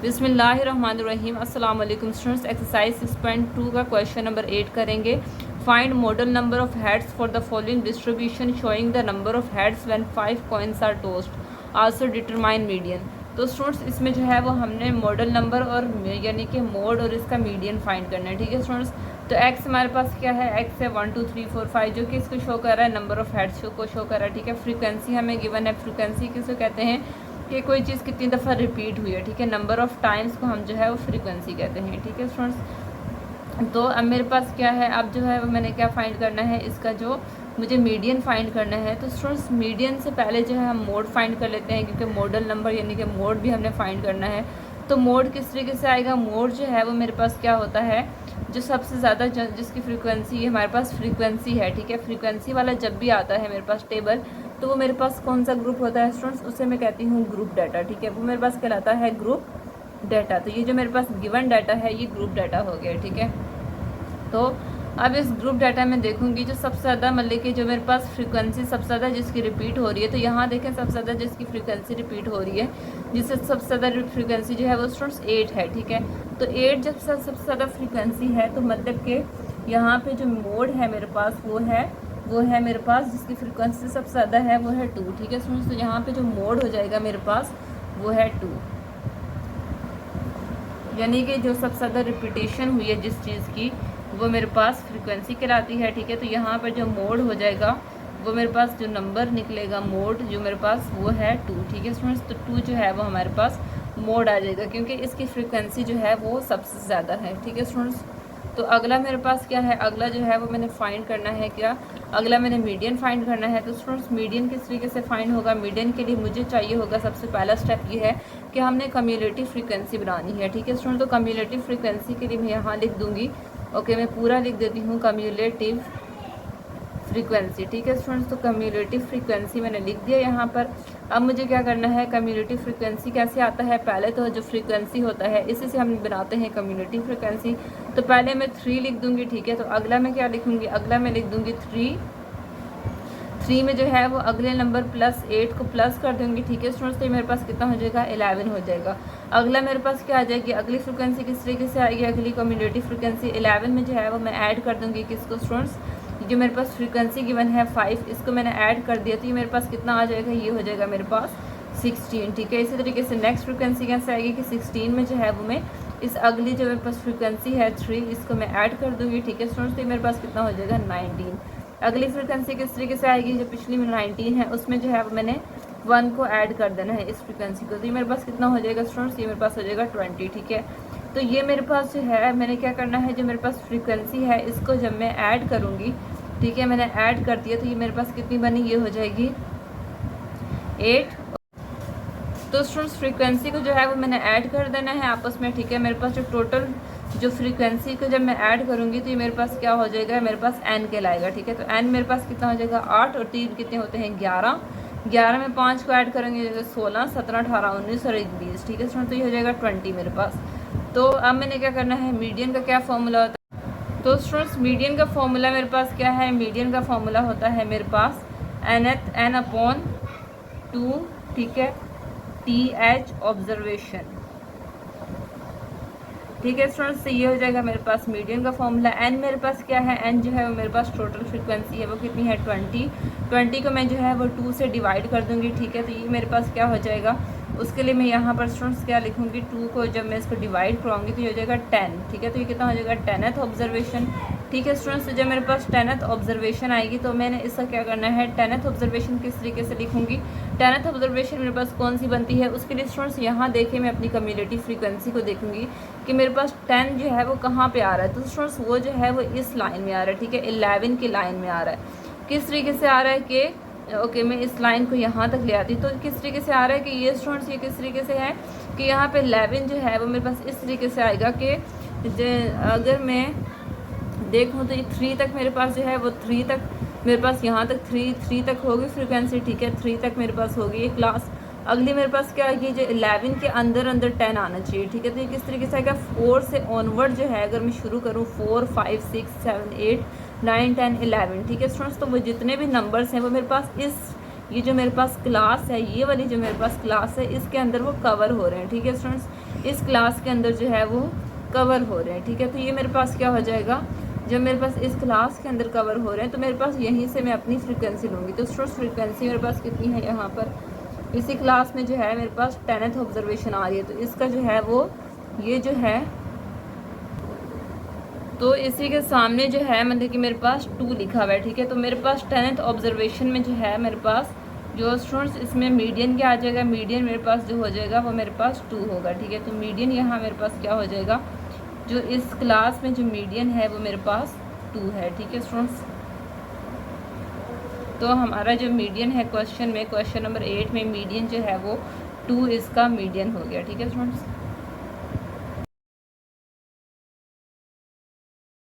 बिस्मिल्लाहिर्रहमानिर्रहीम। अस्सलाम वालेकुम स्टूडेंट्स। एक्सरसाइज 6.2 का क्वेश्चन नंबर 8 करेंगे। Find modal number of heads for the following distribution showing the number of heads when 5 coins are tossed. Also determine median. तो students इसमें जो है वो हमने मॉडल नंबर और यानी कि मोड और इसका मीडियन फाइंड करना है। ठीक है स्टूडेंट्स। तो एक्स हमारे पास क्या है, एक्स है 1 2 3 4 5 जो कि इसको शो कर रहा है, नंबर ऑफ हेड्स को शो कर रहा है। ठीक है। फ्रीक्वेंसी हमें गिवन है। फ्रीक्वेंसी किसको कहते हैं कि कोई चीज़ कितनी दफ़ा रिपीट हुई है। ठीक है। नंबर ऑफ़ टाइम्स को हम जो है वो फ्रीक्वेंसी कहते हैं। ठीक है स्टूडेंट्स। तो अब मेरे पास क्या है, अब जो है वो मैंने क्या फ़ाइंड करना है, इसका जो मुझे मीडियन फाइंड करना है। तो स्टूडेंट्स मीडियन से पहले जो है हम मोड फाइंड कर लेते हैं, क्योंकि मॉडल नंबर यानी कि मोड भी हमने फाइंड करना है। तो मोड किस तरीके से आएगा, मोड जो है वो मेरे पास क्या होता है, जो सबसे ज़्यादा जिसकी फ्रीक्वेंसी हमारे पास फ्रीक्वेंसी है। ठीक है। फ्रीक्वेंसी वाला जब भी आता है मेरे पास टेबल, तो वो मेरे पास कौन सा ग्रुप होता है स्टूडेंट्स, उसे मैं कहती हूँ ग्रुप डाटा। ठीक है। वो मेरे पास कहलाता है ग्रुप डाटा। तो ये जो मेरे पास गिवन डाटा है ये ग्रुप डाटा हो गया। ठीक है। तो अब इस ग्रुप डाटा में देखूंगी जो सबसे ज़्यादा मतलब कि जो मेरे पास फ्रीक्वेंसी सबसे ज़्यादा जिसकी रिपीट हो रही है, तो यहाँ देखें सबसे ज़्यादा जिसकी फ्रीक्वेंसी रिपीट हो रही है, जिससे सबसे ज़्यादा फ्रीक्वेंसी जो है वो स्टूडेंट्स 8 है। ठीक है। तो 8 जब सबसे ज़्यादा फ्रीक्वेंसी है, तो मतलब कि यहाँ पे जो मोड है मेरे पास वो है मेरे पास जिसकी फ्रीक्वेंसी सबसे ज़्यादा है वो है 2। ठीक है स्टूडेंट्स। तो यहाँ पे जो मोड हो जाएगा मेरे पास वो है 2, यानी कि जो सबसे ज़्यादा रिपीटेशन हुई है जिस चीज़ की, वो मेरे पास फ्रीक्वेंसी कहलाती है। ठीक है। तो यहाँ पर जो मोड हो जाएगा वो मेरे पास जो नंबर निकलेगा मोड जो मेरे पास वो है 2। ठीक है स्टूडेंट्स। तो 2 जो है वो हमारे पास मोड आ जाएगा, क्योंकि इसकी फ्रीक्वेंसी जो है वो सबसे ज़्यादा है। ठीक है स्टूडेंट्स। तो अगला मेरे पास क्या है, अगला जो है वो मैंने फाइंड करना है क्या, अगला मैंने मीडियन फाइंड करना है। तो स्टूडेंट्स मीडियन किस तरीके से फाइंड होगा, मीडियन के लिए मुझे चाहिए होगा, सबसे पहला स्टेप ये है कि हमने कम्युलेटिव फ्रीक्वेंसी बनानी है। ठीक है स्टूडेंट। तो कम्युलेटिव फ्रीक्वेंसी के लिए मैं यहाँ लिख दूँगी, ओके मैं पूरा लिख देती हूँ कम्युलेटिव फ्रीक्वेंसी। ठीक है स्टूडेंट्स। तो कम्युलेटिव फ्रीक्वेंसी मैंने लिख दिया यहाँ पर। अब मुझे क्या करना है, कम्युलेटिव फ्रीक्वेंसी कैसे आता है, पहले तो जो फ्रीक्वेंसी होता है इसी से हम बनाते हैं कम्युलेटिव फ्रीक्वेंसी। तो पहले मैं 3 लिख दूँगी। ठीक है। तो अगला मैं क्या लिखूँगी, अगला मैं लिख दूँगी 3 में जो है वो अगले नंबर +8 को प्लस कर दूँगी। ठीक है स्टूडेंट्स। तो मेरे पास कितना हो जाएगा, 11 हो जाएगा। अगला मेरे पास क्या आ जाएगी, अगली फ्रीक्वेंसी किस तरीके से आएगी, अगली कम्युलेटिव फ्रीक्वेंसी 11 में जो है वो मैं ऐड कर दूँगी किसको स्टूडेंट्स, जो मेरे पास फ्रीक्वेंसी गिवन है 5, इसको मैंने ऐड कर दिया। तो ये मेरे पास कितना आ जाएगा, ये हो जाएगा मेरे पास 16। ठीक है। इसी तरीके से नेक्स्ट फ्रीक्वेंसी कैसे आएगी कि 16 में जो है वो मैं इस अगली जो मेरे पास फ्रीक्वेंसी है 3, इसको मैं ऐड कर दूँगी। ठीक है स्टूडेंट्स। तो ये मेरे पास कितना हो जाएगा 19। अगली फ्रीक्वेंसी किस तरीके से आएगी, जो पिछली में 19 है उसमें जो है वो मैंने 1 को ऐड कर देना है इस फ्रीक्वेंसी को। तो ये मेरे पास कितना हो जाएगा स्टूडेंट्स, ये मेरे पास हो जाएगा 20। ठीक है। तो ये मेरे पास जो है मैंने क्या करना है, जो मेरे पास फ्रीक्वेंसी है इसको जब मैं ऐड करूँगी, ठीक है मैंने ऐड कर दिया, तो ये मेरे पास कितनी बनी, ये हो जाएगी 8। तो स्टूडेंट्स फ्रीक्वेंसी को जो है वो मैंने ऐड कर देना है आपस में। ठीक है। मेरे पास जो टोटल जो फ्रीक्वेंसी को जब मैं ऐड करूँगी तो ये मेरे पास क्या हो जाएगा, मेरे पास n कहलाएगा। ठीक है। तो n मेरे पास कितना हो जाएगा 8 और 3 कितने होते हैं 11। 11 में 5 को ऐड करेंगे 16, 17, 18, 19 और 20। ठीक है स्टूडेंट। तो ये हो जाएगा 20 मेरे पास। तो अब मैंने क्या करना है, मीडियन का क्या फॉर्मूला होता है, तो स्टूडेंट्स मीडियन का फॉर्मूला मेरे पास क्या है, मीडियन का फॉर्मूला होता है मेरे पास n/2। ठीक है। TH observation. ठीक है स्टूडेंट्स। तो ये हो जाएगा मेरे पास मीडियन का फॉर्मूला। n मेरे पास क्या है, n जो है वो मेरे पास टोटल फ्रीक्वेंसी है वो कितनी है 20 को मैं जो है वो 2 से डिवाइड कर दूंगी। ठीक है। तो ये मेरे पास क्या हो जाएगा, उसके लिए मैं यहाँ पर स्टूडेंट्स क्या लिखूँगी, 2 को जब मैं इसको डिवाइड कराऊंगी तो ये हो जाएगा 10। ठीक है। तो ये कितना हो जाएगा 10th ऑब्जर्वेशन। ठीक है स्टूडेंट्स। तो जब मेरे पास 10th ऑब्जर्वेशन आएगी तो मैंने इसका क्या करना है, 10th ऑब्जर्वेशन किस तरीके से लिखूँगी, 10th ऑब्जर्वेशन मेरे पास कौन सी बनती है, उसके लिए स्टूडेंट्स यहाँ देखिए मैं अपनी कम्युलेटिव फ्रीक्वेंसी को देखूँगी कि मेरे पास 10 जो है वो कहाँ पे आ रहा है। तो स्टूडेंट्स वो जो है वो इस लाइन में आ रहा है। ठीक है। 11 की लाइन में आ रहा है। किस तरीके से आ रहा है कि ओके मैं इस लाइन को यहाँ तक ले आती, तो किस तरीके से आ रहा है कि ये स्टूडेंट्स ये किस तरीके से है कि यहाँ पे 11 जो है वो मेरे पास इस तरीके से आएगा कि अगर मैं देखूँ तो ये 3 तक मेरे पास जो है वो 3 तक मेरे पास यहाँ तक 3 तक होगी फ्रीक्वेंसी। ठीक है। 3 तक मेरे पास होगी एक क्लास। अगली मेरे पास क्या है, जो 11 के अंदर 10 आना चाहिए। ठीक है। तो ये किस तरीके से आएगा, 4 से ऑनवर्ड जो है अगर मैं शुरू करूँ 4 5 6 7 8 9 10 11। ठीक है स्टूडेंट्स। तो वो जितने भी नंबर्स हैं वो मेरे पास ये जो मेरे पास क्लास है, ये वाली जो मेरे पास क्लास है इसके अंदर वो कवर हो रहे हैं। ठीक है स्टूडेंट्स। इस क्लास के अंदर जो है वो कवर हो रहे हैं, ठीक है। तो ये मेरे पास क्या हो जाएगा, जब मेरे पास इस क्लास के अंदर कवर हो रहे हैं तो मेरे पास यहीं से मैं अपनी फ्रीक्वेंसी लूँगी। तो स्टूडेंट्स फ्रीक्वेंसी मेरे पास कितनी है, यहाँ पर इसी क्लास में जो है मेरे पास 10th ऑब्जर्वेशन आ रही है, तो इसका जो है वो ये जो है, तो इसी के सामने जो है मतलब कि मेरे पास 2 लिखा हुआ है, ठीक है। तो मेरे पास 10th ऑब्जर्वेशन में जो है मेरे पास जो स्टूडेंट्स इसमें मीडियन क्या आ जाएगा, मीडियन मेरे पास जो हो जाएगा वो मेरे पास 2 होगा, ठीक है। तो मीडियन यहाँ मेरे पास क्या हो जाएगा, जो इस क्लास में जो मीडियन है वो मेरे पास 2 है, ठीक है स्टूडेंट्स। तो हमारा जो मीडियन है क्वेश्चन में, क्वेश्चन नंबर 8 में मीडियन जो है वो 2 इसका मीडियन हो गया, ठीक है स्टूडेंट्स।